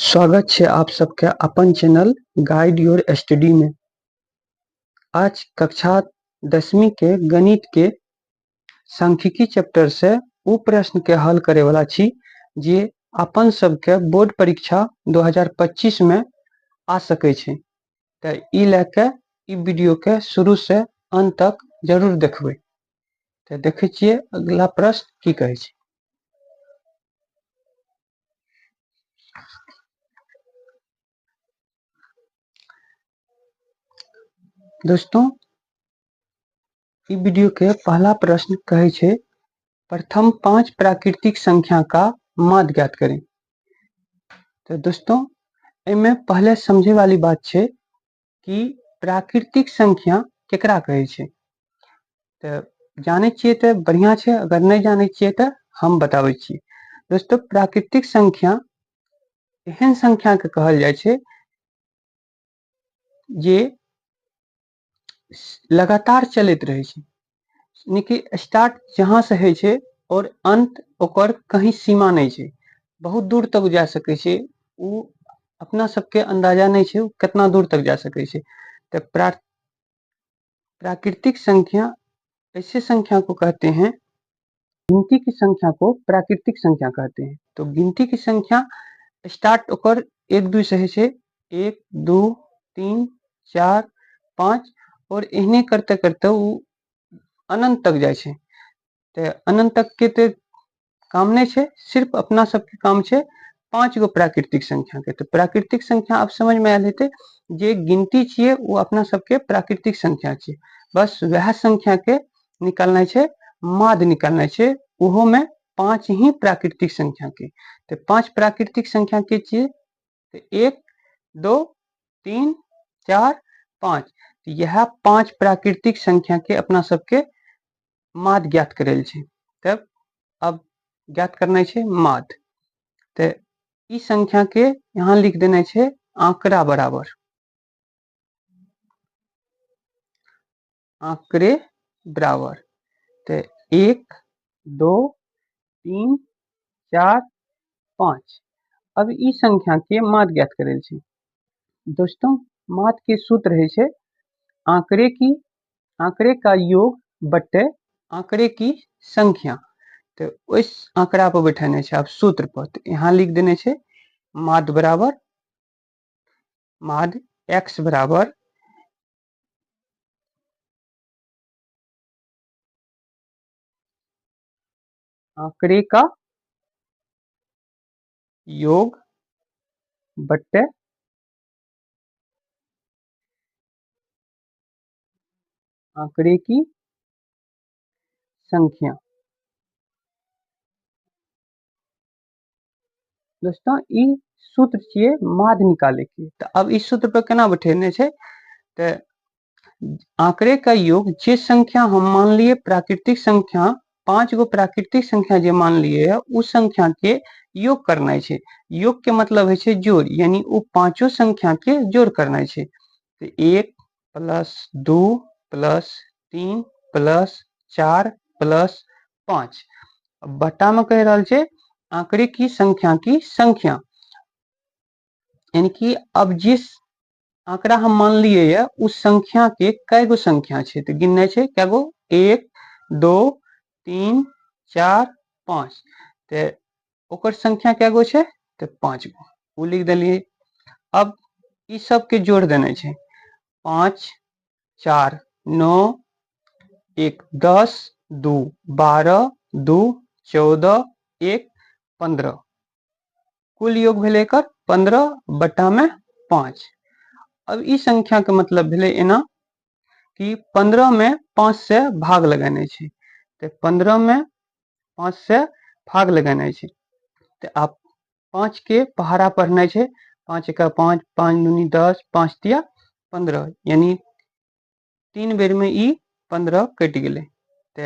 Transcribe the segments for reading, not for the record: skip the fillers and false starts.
स्वागत है आप सबके अपन चैनल गाइड योर स्टडी में। आज कक्षा 10वीं के गणित के सांख्यिकी चैप्टर से वो प्रश्न के हल करे वाला छी जे अपन सबके बोर्ड परीक्षा 2025 में आ सके छे। तो ई लेके ई वीडियो के शुरू से अंत तक जरूर देखबे। तो देखे छिए अगला प्रश्न की कहे छे। दोस्तों ई वीडियो के पहला प्रश्न कहे छे प्रथम 5 प्राकृतिक संख्या का माध्य ज्ञात करें। तो दोस्तों इनमें पहले समझे वाली बात छे कि प्राकृतिक संख्या केकरा कहे छे। तो जाने छिए तो बढ़िया छे, अगर नहीं जाने छिए तो हम बतावे छिए। दोस्तों प्राकृतिक संख्या एहन संख्या के कहल जाय छे जे लगातार चलत रहे छे, यानी कि स्टार्ट जहां से है छे और अंत ओकर कहीं सीमा नहीं छे, बहुत दूर तक जा सके छे। वो अपना सबके अंदाजा नहीं छे कितना दूर तक जा सके छे। तो प्राकृतिक संख्या ऐसे संख्या को कहते हैं, गिनती की संख्या को प्राकृतिक संख्या कहते हैं। तो गिनती की संख्या स्टार्ट ओकर 1 2 से है छे, 1 2 3 4 5 और एहने करते करते वो अनंत तक जाय छे। तो अनंत तक के तो काम नहीं छे, सिर्फ अपना सबके काम छे 5 गो प्राकृतिक संख्या के। तो प्राकृतिक संख्या आप समझ में आयल हेते, जे गिनती छिए वो अपना सबके प्राकृतिक संख्या छिए। बस वह संख्या के निकालना छे, माध्य निकालना छे, उहो में 5 ही प्राकृतिक संख्या के। तो 5 प्राकृतिक संख्या के छिए, तो 1 2 3 4 5। तो यह 5 प्राकृतिक संख्या के अपना सबके माध्य ज्ञात करेल छे। तब अब ज्ञात करना छे माध्य। तो ई संख्या के यहाँ लिख देना छे आंकड़ा बराबर, आंकड़े बराबर। तो 1 2 3 4 5। अब ई संख्या के माध्य ज्ञात करेल छे। दोस्तों माध्य के सूत्र है छे आंकड़े का योग बट्टे आंकड़े की संख्या। तो उस आंकड़ा पर बैठाने छे आप सूत्र पर। तो यहाँ लिख देने छे माध्य बराबर माध्य x बराबर आंकड़े का योग बट्टे आंकड़े की संख्या। दोस्तों ई सूत्र छिए माध्य निकाले के। तो अब इस सूत्र पर केना बैठेने छे। तो आंकड़े का योग जे संख्या हम मान लिए प्राकृतिक संख्या, 5 गो प्राकृतिक संख्या जे मान लिए है उस संख्या के योग करना छे। योग के मतलब है छे जोड़, यानी वो पांचों संख्या के जोड़ करना छे। तो 1 प्लस 2 प्लस 3 प्लस 4 प्लस 5 बटा में कह रहा छे आंकड़े की संख्या, यानी कि अब जिस आंकड़ा हम मान लिए है उस संख्या के कई गो संख्या छे। तो गिनना छे क्या गो, 1 2 3 4 5। तो ओकर संख्या क्या गो छे, तो 5 गो वो लिख दिलिए। अब ई सब के जोड़ देना छे 5 4 9 1 10 2 12 2 14 1 15। कुल योग भेले एकर 15 बटा में 5। अब इस संख्या के मतलब भेले एना कि 15 में 5 से भाग लगाने छे। तो 15 में 5 से भाग लगाने छे। तो आप 5 के पहाड़ा पढ़ना छे, 5 एका 5 5 दूनी 10 5 तिया 15, यानी 3 बेर में ई 15 कट गेले। तो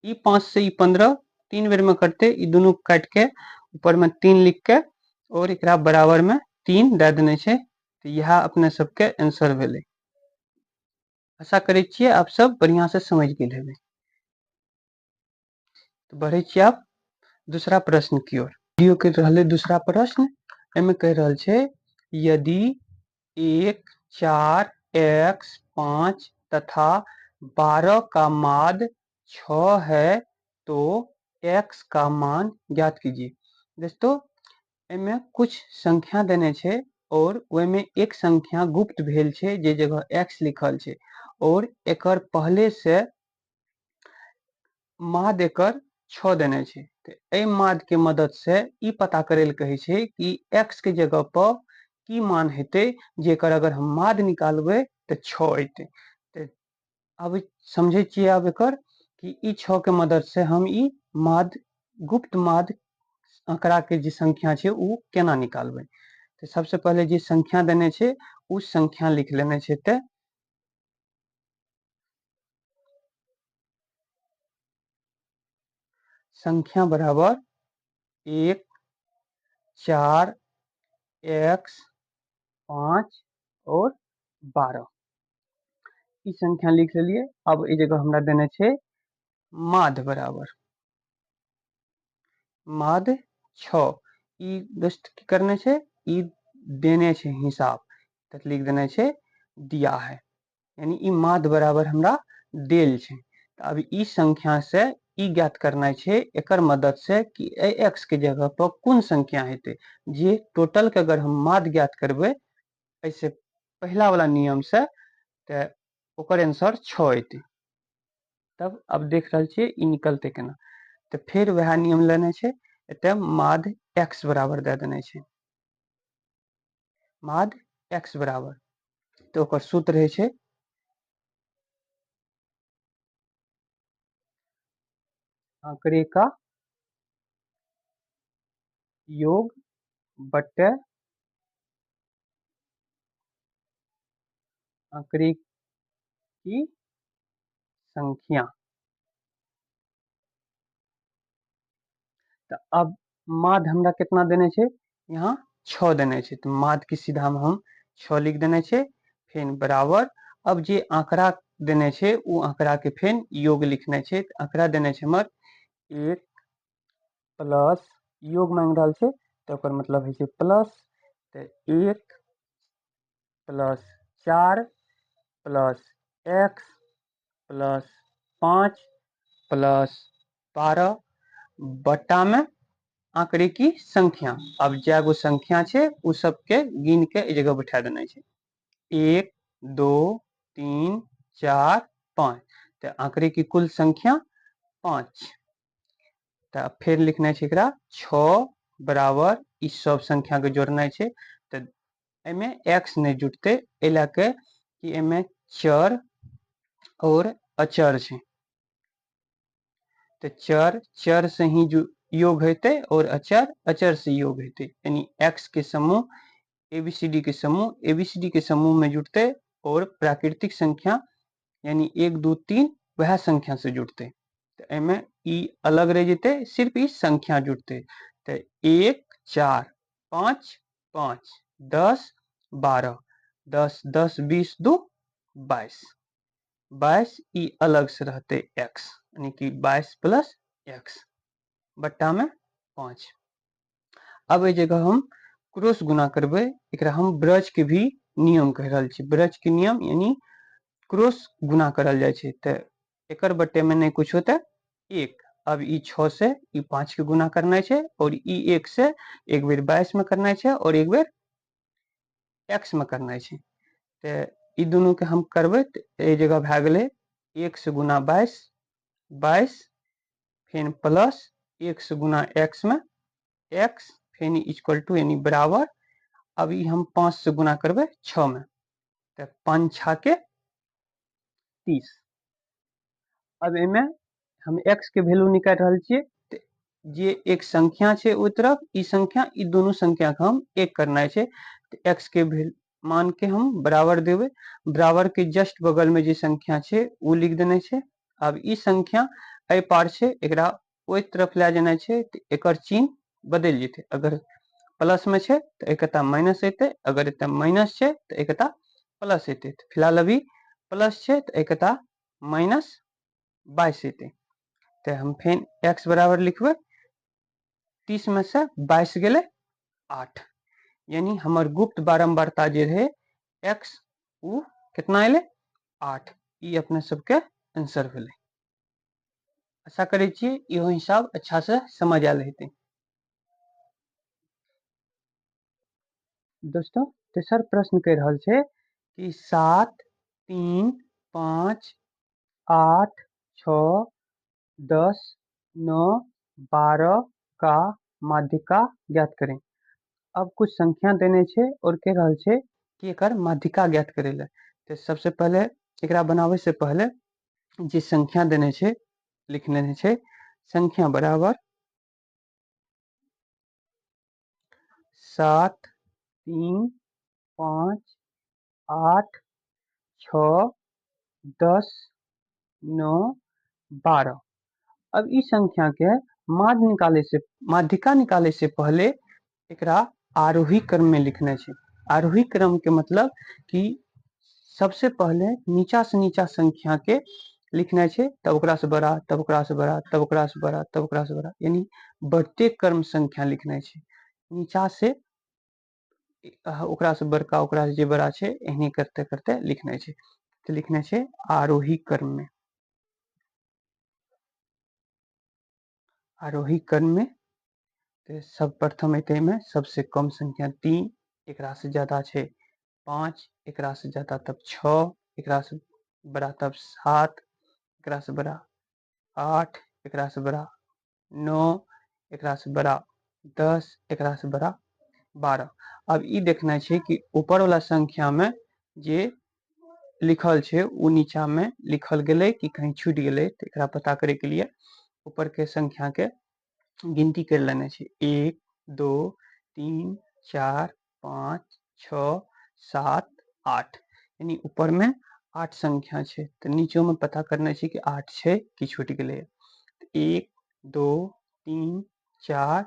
ई 5 से ई 15 3 बेर में कटते, ई दोनों काट के ऊपर में 3 लिख के और एकरा बराबर में 3 दे देने छे। तो यह अपने सबके आंसर भेले। आशा करे छिए आप सब बढ़िया से समझ गेल हेबे। तो बढ़े छिए आप दूसरा प्रश्न की ओर। वीडियो के रहले दूसरा प्रश्न एमे कह रहल छे यदि 1, 4, x, 5 तथा 12 का माध्य 6 है तो x का मान ज्ञात कीजिए। दोस्तों एमे कुछ संख्या देने छे और ओमे एक संख्या गुप्त भेल छे जे जगह x लिखल छे और एकर पहले से माध्य एकर 6 देने छे। तो ए माध्य के मदद से ई पता करे कहे छे कि x के जगह पर की मान हेते जेकर अगर हम माध्य निकालबे तो 6 अयते। तो अब समझे छिए अब एकर कि ई 6 के मदद से हम ई माध्य गुप्त माध्य आंकड़ा के जे संख्या छे उ केना निकालबे। तो सबसे पहले जे संख्या देने छे उस संख्या लिख लेने छे। ते संख्या बराबर 1, 4, x, 5 और 12 ई संख्या लिख लेलिए। अब ई जगह हमरा देने छे माध्य बराबर माध्य 6 ई दोस्त की करने छे ई देने छे हिसाब तक लिख देने छे दिया है यानी ई माध्य बराबर हमरा देल छे। अब ई संख्या से ई ज्ञात करना छे एकर मदद से कि x के जगह पर कौन संख्या हेते जे टोटल के अगर हम माध्य ज्ञात करबे ऐसे पहला वाला नियम से ते ओकर आंसर 6 अयते। तब अब देख रहल छिए ई निकलते केना। तो फिर वह नियम लेने छे एते माध्य x बराबर दे देने छे माध्य x बराबर। तो ओकर सूत्र रहे छे आंकड़े का योग बटे आंकड़े की संख्या। तो अब माध्य हमरा कितना देने छे यहाँ 6 देने छे। तो माध्य की सीधा में हम 6 लिख देने छे फिर बराबर। अब जे आंकड़ा देने छे उ आंकड़ा के फिर योग लिखने छे। तो आंकड़ा देने छे हमर 1 प्लस योग मांग रहल छे तो ओकर मतलब है छे प्लस। तो 1 plus 4 plus x plus 5 plus 12 बट्टा में आंकड़े की संख्या। अब जैगो संख्या छे उ सबके गिन के ए जगह बैठा देना छे 1, 2, 3, 4, 5। तो आंकड़े की कुल संख्या 5। तो फिर लिखना छे एकरा 6 बराबर इस सब संख्या के जोड़ना छे। तो एमे x नहीं जुटते ए लाके कि एमे चर और अचर छे। तो चर चर से ही योग हेते और अचर अचर से योग हेते यानी x के समूह ABCD के समूह ABCD के समूह में जुटते और प्राकृतिक संख्या यानी 1, 2, 3 वह संख्या से जुटते। तो एमे ई अलग रह जेते सिर्फ ई संख्या जुटते। तो 1, 4, 5, 5, 10, 12, 10, 10, 20, 2, 22, 22 ई अलग से रहते x यानी कि 22 प्लस x बट्टा में 5। अब ए जगह हम क्रॉस गुना करबे एकरा हम ब्रज के भी नियम कह रहल छी। ब्रज के नियम यानी क्रॉस गुना करल जाय छे। तो एकर बट्टे में नहीं कुछ होता 1। अब ई 6 से ई 5 के गुना करना छे और ई 1 से एक बेर 22 में करना छे और एक बेर x में करना छे। तो ई दोनों के हम करबे तो ए जगह भा गेले 1 से गुना 22 22 फिर प्लस 1 से गुना x में x फिर इक्वल टू यानी बराबर। अब ई हम 5 से गुना करबे 6 में तो 5 6 के 30। अब एमे हम x के वैल्यू निकाल रहल छिए। तो जे एक संख्या छे ओई तरफ ई संख्या ई दोनों संख्या के हम एक करना छे। तो x के मान के हम बराबर देवे बराबर के जस्ट बगल में जे संख्या छे वो लिख देने छे। अब ई संख्या ए पार छे एकरा ओई तरफ ले जाना छे तो एकर चिन्ह बदल जेते। अगर प्लस में छे तो एकता माइनस हेते अगर एता माइनस छे तो एकता प्लस हेते। तो फिलहाल अभी प्लस छे तो एकता माइनस 22 हेते। तो हम फिर x बराबर लिखबे 30 में से 22 गेले 8 यानी हमर गुप्त बारंबारता जे रहे x उ कितना एले 8। ई अपने सबके आंसर भेलै। आशा करै छियै इहो हिसाब अच्छा से समझ आयल हेतै। दोस्तों तेसर प्रश्न कह रहल छै कि 7, 3, 5, 8, 6, 10, 9, 12 का माध्यिका ज्ञात करें। अब कुछ संख्या देने छे और कह रहल छे कि एकर माध्यिका ज्ञात करे ले। तो सबसे पहले एकरा बनावे से पहले जे संख्या देने छे लिख लेने छे। संख्या बराबर 7, 3, 5, 8, 6, 10, 9, 12। अब इस संख्या के माध्यिका निकाले से पहले एकरा आरोही क्रम में लिखना छे। आरोही क्रम के मतलब कि सबसे पहले नीचा से नीचा संख्या के लिखना छे, तब ओकरा से बड़ा, तब ओकरा से बड़ा, तब ओकरा से बड़ा, तब ओकरा से बड़ा, यानी बढ़ते क्रम संख्या लिखना छे। नीचा से ओकरा से बड़का, ओकरा से जे बड़ा छे, एहने करते करते लिखना छे। तो लिखना छे आरोही क्रम में। आरोही क्रम में तो सब प्रथम एते में सबसे कम संख्या 3, एकरा से ज्यादा छे 5, एकरा से ज्यादा तब 6, एकरा से बड़ा तब 7, एकरा से बड़ा 8, एकरा से बड़ा 9, एकरा से बड़ा 10, एकरा से बड़ा 12। अब ई देखना छे कि ऊपर वाला संख्या में जे लिखल छे उ नीचा में लिखल गेले कि कहीं छूट गेले। तो एकरा पता करे के लिए ऊपर के संख्या के गिनती कर लेने छे। 1, 2, 3, 4, 5, 6, 7, 8, यानी ऊपर में 8 संख्या छे। तो नीचे में पता करना छे कि 8 छे कि छूट गेले। 1, 2, 3, 4,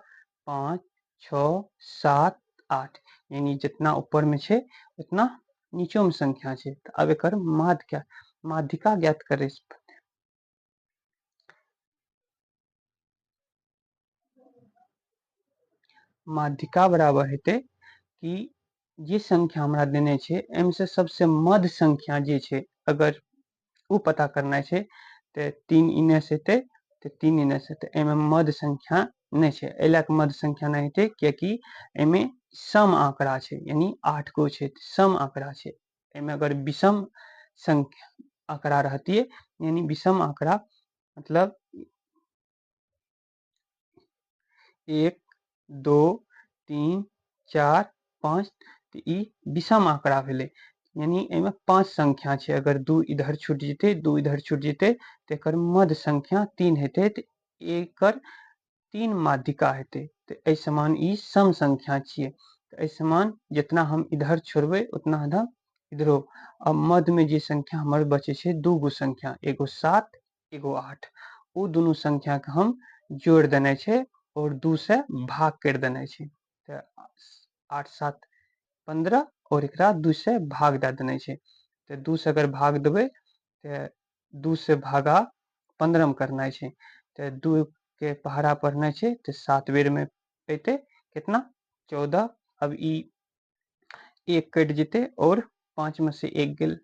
5, 6, 7, 8, यानी जितना ऊपर में छे उतना नीचो में संख्या छे। तो अब एकर माध्यिका ज्ञात करे। माध्यिका बराबर हेते कि जे संख्या हमरा देने छे एम से सबसे मध्य संख्या जे छे अगर वो पता करना छे तो 3 इने से हेते, तो 3 इने से हेते। एमे मध्य संख्या नहीं छे, एला के मध्य संख्या नहीं हेते क्योंकि एमे सम आंकड़ा छे, यानी 8 गो छे, सम आंकड़ा छे। एमे अगर विषम संख्या आंकड़ा रहती है, यानी विषम आंकड़ा मतलब 1, 2, 3, 4, 5, तो ई विषम आंकड़ा भेले। यानी एमे 5 संख्या छे, अगर 2 इधर छूट जेते, 2 इधर छूट जेते, तो एकर मध्य संख्या 3 हेते। तो एकर 3 माध्यिका हेते। तो ए समान ई सम संख्या छिए। तो ए समान जितना हम इधर छोड़बे उतना हम इधरो। अब मध्य में जे संख्या हमर बचे छे 2 गो संख्या, एगो 7, एगो 8। वो दोनों संख्या के हम जोड़ देने छे और 2 से भाग कर देने छे। तो 8, 7, 15 और एकरा 2 से भाग दे देने छे। तो 2 से अगर भाग देबे तो 2 से भागा 15 में करना छे। तो 2 के पहाड़ा पढ़ना छे तो 7 बेर में पेते कितना 14। अब ई 1 कट जेते और 5 में से 1 गेल,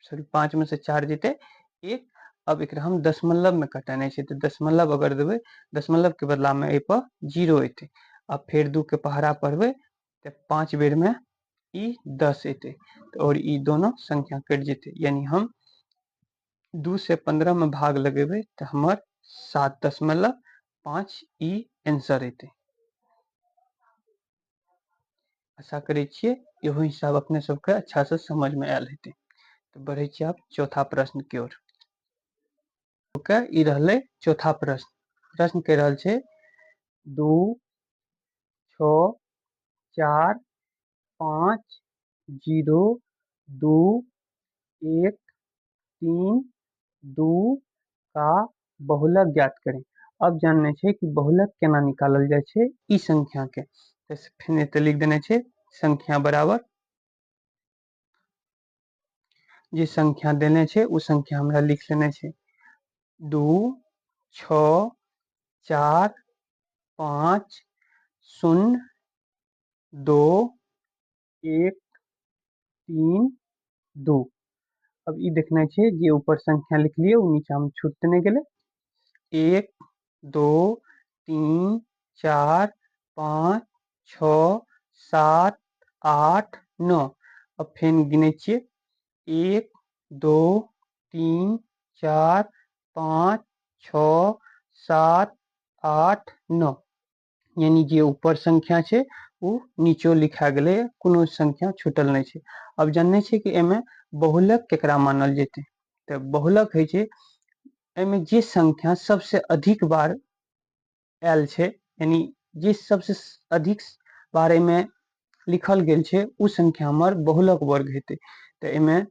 सॉरी 5 में से 4 जेते 1। अब एकरा हम दशमलव में कटाने छे। तो दशमलव अगर देबे, दशमलव के बदला में ए पर 0 एते। अब फिर 2 के पहाड़ा पढ़बे तो 5 बेर में ई 10 एते और ई दोनों संख्या कट जेते। यानी हम 2 से 15 में भाग लगेबे तो हमर 7.5 ई आंसर एते। आशा करे छिये इहो हिसाब अपने सबके अच्छा से समझ में आयल हेते। तो बढ़े छी आप चौथा प्रश्न की ओर। ओके, ई रहले चौथा प्रश्न। प्रश्न कह रहल छे 2, 6, 4, 5, 0, 2, 1, 3, 2 का बहुलक ज्ञात करें। अब जानने छे कि बहुलक केना निकालल जाय छे ई संख्या के। तो फिर एते लिख देने छे संख्या बराबर जे संख्या देने छे उ संख्या हमरा लिख लेने छे 2, 6, 4, 5, 0, 2 1 3 2। अब ई देखना छै जे ऊपर संख्या लिखलिए उ नीचा में छूटते नहीं गेले। 1 2 3 4 5 6 7 8 9। अब फेन गिने छिए 1 2 3 4 5 6 7 8 9। यानी जे ऊपर संख्या छै उ नीचो लिखा गेले, कोनो संख्या छूटल नहीं छै। अब जानने छै कि एमे बहुलक केकरा मानल जेते। तो बहुलक है छै एमे जे संख्या सबसे अधिक बार आयल छै, यानी जे सबसे अधिक बार एमे लिखल गेल छै उ संख्या हमर बहुलक वर्ग हेते। तो एमे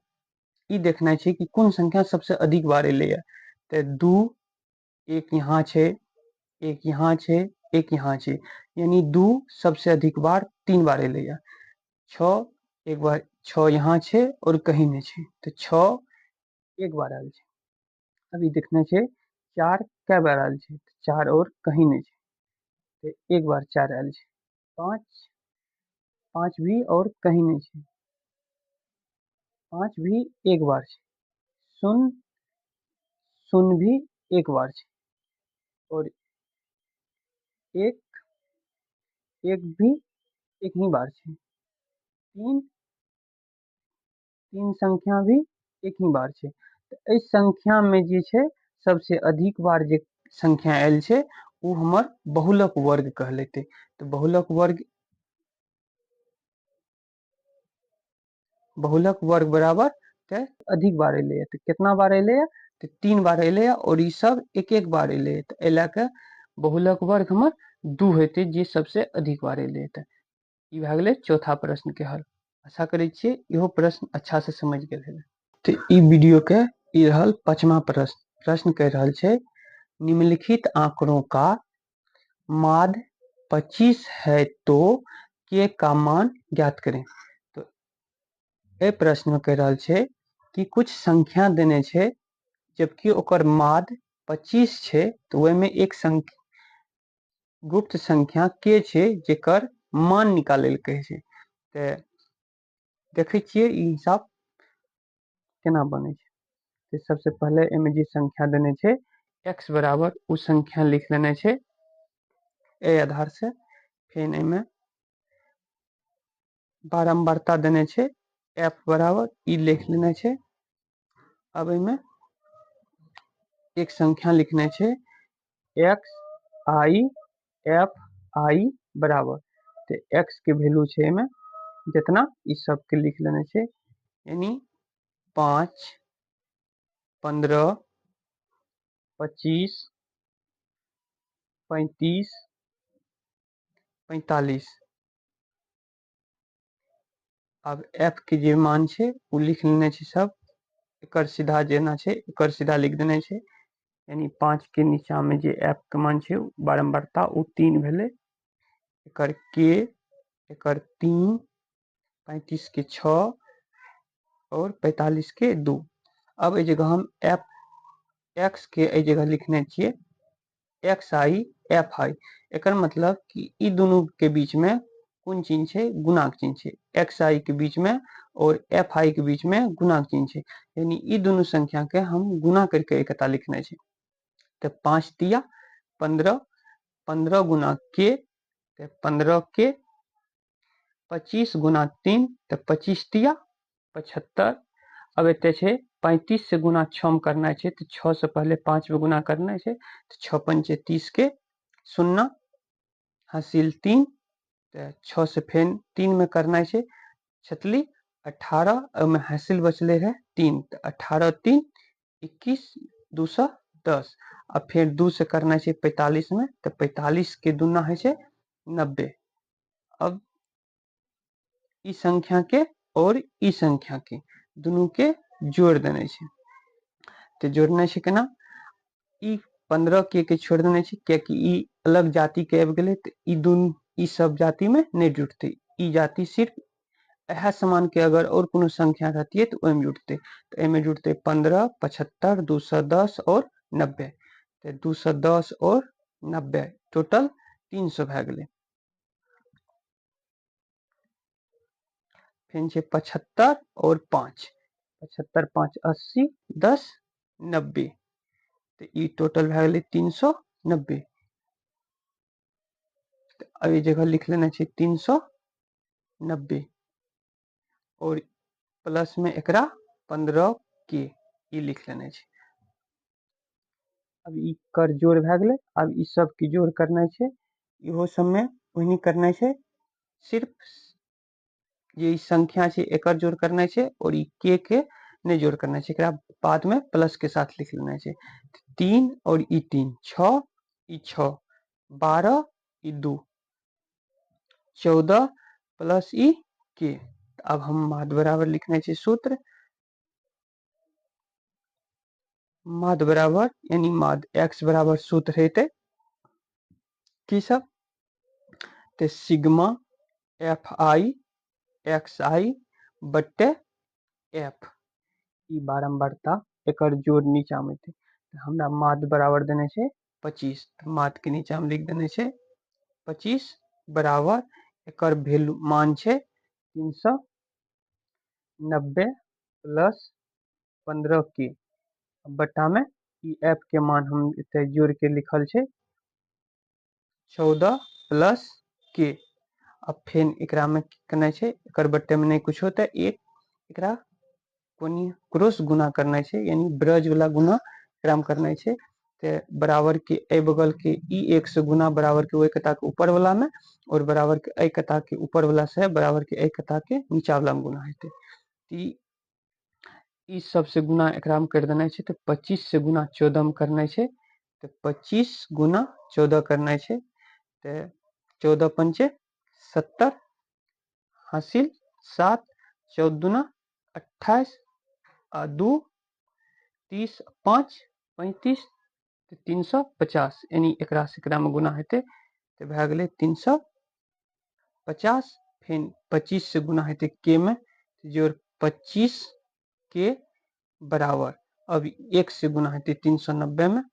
ई देखना छै कि कोन संख्या सबसे अधिक बार एले है। तो 2 एक यहाँ छै, एक यहाँ छै, एक यहाँ छै, यानी 2 सबसे अधिक बार 3 बार एले है। 6 एक बार 6 यहाँ छै और कहीं नहीं छै, तो 6 एक बार आयल छै। अभी देखना छै 4 कै बार आयल छै, 4 और कहीं नहीं छै, तो एक बार 4 आयल छै। 5 5 भी और कहीं नहीं छै, 5 भी एक बार छै। 0 0 भी एक बार छै और 1 1 भी एक ही बार छै। 3 3 संख्या भी एक ही बार छै। तो इस संख्या में जे छै सबसे अधिक बार जे संख्या आयल छै उ हमर बहुलक वर्ग कहलेते। तो बहुलक वर्ग बराबर के अधिक बार एले है, तो कितना बार एले है, तो 3 बार एले है और ई सब एक एक बार एले है। तो एला के बहुलक वर्ग हमर 2 हेते जे सबसे अधिक बार एले है। तो ई भए गेले चौथा प्रश्न के हल। आशा करै छियै इहो प्रश्न अच्छा से समझ गेल हेबै। तो ई वीडियो के ई रहल पांचवा प्रश्न। प्रश्न कह रहल छै निम्नलिखित आंकड़ों का माध्य 25 है तो के का मान ज्ञात करें। तो ए प्रश्न में कह रहल छै कि कुछ संख्या देने छै जबकि ओकर माध्य 25 छै, तो ओय में एक संख्या गुप्त संख्या के छै जेकर मान निकाले ले कहे छै। तो देखे छिए ई हिसाब केना बने छै। तो सबसे पहले एमे जे संख्या देने छै x बराबर उ संख्या लिख लेने छै ए आधार से। फिर एमे बारंबारता देने छै f बराबर ई लिख लेने छै। अब एमे एक संख्या लिखने छै x i f i बराबर, तो x के वैल्यू छै एमे जितना ई सब के लिख लेने छै, यानी 5 15 25 35 45। अब f के जे मान छै उ लिख लेने छै सब, एकर सीधा जेना छै एकर सीधा लिख देने छै, यानी 5 के नीचा में जे f के मान छै बारंबारता उ 3 भेले, एकर k एकर 3 35 के 6 और 45 के 2। अब ए जगह हम x के ए जगह लिखने छिए xi fi। एकर मतलब कि ई दोनों के बीच में कोन चिन्ह छै, गुणा के चिन्ह छै। xi के बीच में और fi के बीच में गुणा के चिन्ह छै, यानी ई दोनों संख्या के हम गुणा करके इकट्ठा लिखने छै। तो 5 तिया 15 15 गुना k, तो 15 के 25 गुना 3 तो 25 तिया 75। अब एते छै 35 से गुना 6 में करना है, तो 6 से पहले 5 में गुना करना है, तो 6 पंचे 30 के 0 हासिल 3, तो 6 से फेन 3 में करना है छतली 18 में हासिल बचले है 3, तो 18 3 21 210। अब फिर 2 से करना है 45 में, तो 45 के दूना है 90। अब ई संख्या के और ई संख्या के दोनों के जोड़ देने छै। तो जोड़ने छै केना, ई 15 के छोड़ देने छै कियाकि ई अलग जाति के आबि गेले, तो ई दुन ई सब जाति में नहीं जुटते। ई जाति सिर्फ एहा समान के अगर और कोनो संख्या रहती तो ओहि में जुटते। तो एमे जुटते 15 75 210 और 90। तो 210 और 90 टोटल 300 भए गेले। फिर छे 75 और 5, 75 5 80 10 90, तो ई टोटल भए गेलै 390। अब ई जगह लिख लेना छे 390 और प्लस में एकरा 15 के ई लिख लेना छे। अब ई कर जोड़ भए गेलै। अब ई सब के जोड़ करना छे, इहो सब में वही करना छे, सिर्फ ये ई संख्या छे एकर जोड़ करना छे और ई के नहीं जोड़ करना छे, एकरा बाद में प्लस के साथ लिख लेना छे। 3 और ई 3 6, ई 6 12, ई 2 14 प्लस ई के। अब हम माद बराबर लिखना छे सूत्र, माद बराबर यानी माद x बराबर सूत्र हेते की सब, ते सिग्मा एफ आई एक्स आई बट्टे एफ, ई बारंबारता एकर जोड़ नीचा में थे। हमरा माद बराबर देने छे 25, माद के नीचा में लिख देने छे 25 बराबर एकर वैल्यू मान छे 390 प्लस 15 के बट्टा में ई एफ के मान हम इते जोड़ के लिखल छे 14 प्लस के। अब फिर एकरा में करना छे, एकर बट्टे में नहीं कुछ होता, एक एकरा कोनी क्रॉस गुना करना छे, यानी ब्रज वाला गुना एकरा में करना छे। ते बराबर के ए बगल के ई 1 से गुना बराबर के ओई कता के ऊपर वाला में, और बराबर के ए कता के ऊपर वाला से बराबर के ए कता के नीचा वाला में गुना हेते। ई सब से गुना एकरा में कर देना छे, तो 25 से गुना 14 में करना छे, तो 25 गुना 14 करना छे, तो 14 पंचे 70 हासिल 7 14 दूना 28 आ 2 30 5 35 350, यानी एकरा से एकरा में गुना हेते, तो भए गेलै 350। फिर 25 से गुना हेते के में, जोड़ 25 के बराबर, अब 1 से गुना हेते 390 में,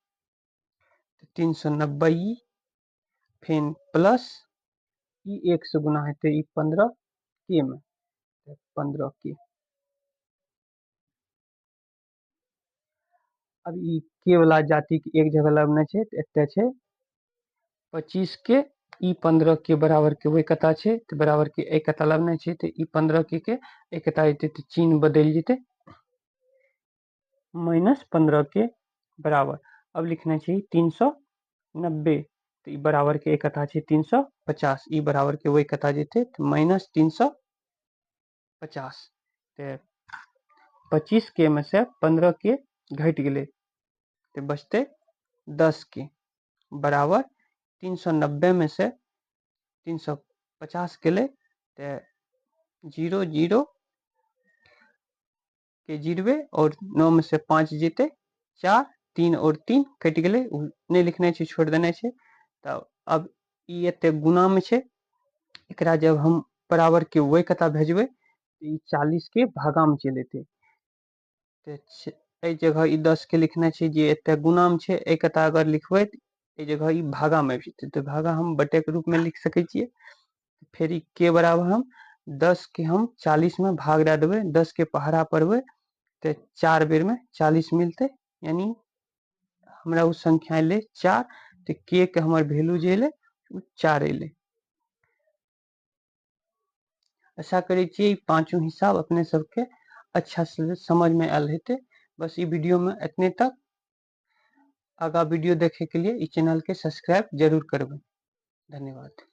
390 ई, फिर प्लस ई 1 से गुना हेते ई 15 के में, 15 के। अब ई के वाला जाति के एक जगह लाबना छे, तो एते छे 25 के ई 15 के बराबर के वही कता छे, तो बराबर के एक कता लाबना छे, तो ई 15 के एक कता जेते, तो चिन्ह बदल जेते, माइनस 15 के बराबर। अब लिखना छे 390, तो ई बराबर के एक कता छे 350, ई बराबर के वही कता जेते, तो माइनस 350। तो 25 के में से 15 के घट गेले, तो बचते 10 के बराबर 390 में से 350 गेले, तो 0 0 के जीरवे और 9 में से 5 जीते 4, 3 और 3 कट गेले, नहीं लिखने छे, छोड़ देने छे। तो अब ई एते गुना में छे, एकरा जब हम बराबर के वही कता भेजबे, तो ई 40 के भागा में चले एते, तो ए जगह ई 10 के लिखना छे, जे एते गुना में छे, ए कता अगर लिखबे ए जगह ई भागा में भी, तो भागा हम बटे के रूप में लिख सके छिए। फिर ई के बराबर हम 10 के हम 40 में भाग दे देबे, 10 के पहाड़ा पढ़बे, तो 4 बेर में 40 मिलते, यानी हमरा उ संख्या अइले 4, तो के हमर वैल्यू जे अइले उ 4 अइले। आशा करै छियै ई पांचों हिसाब अपने सबके अच्छा से समझ में आयल हेते। बस ई वीडियो में इतने तक। आगा वीडियो देखे के लिए इस चैनल के सब्सक्राइब जरूर करबे। धन्यवाद।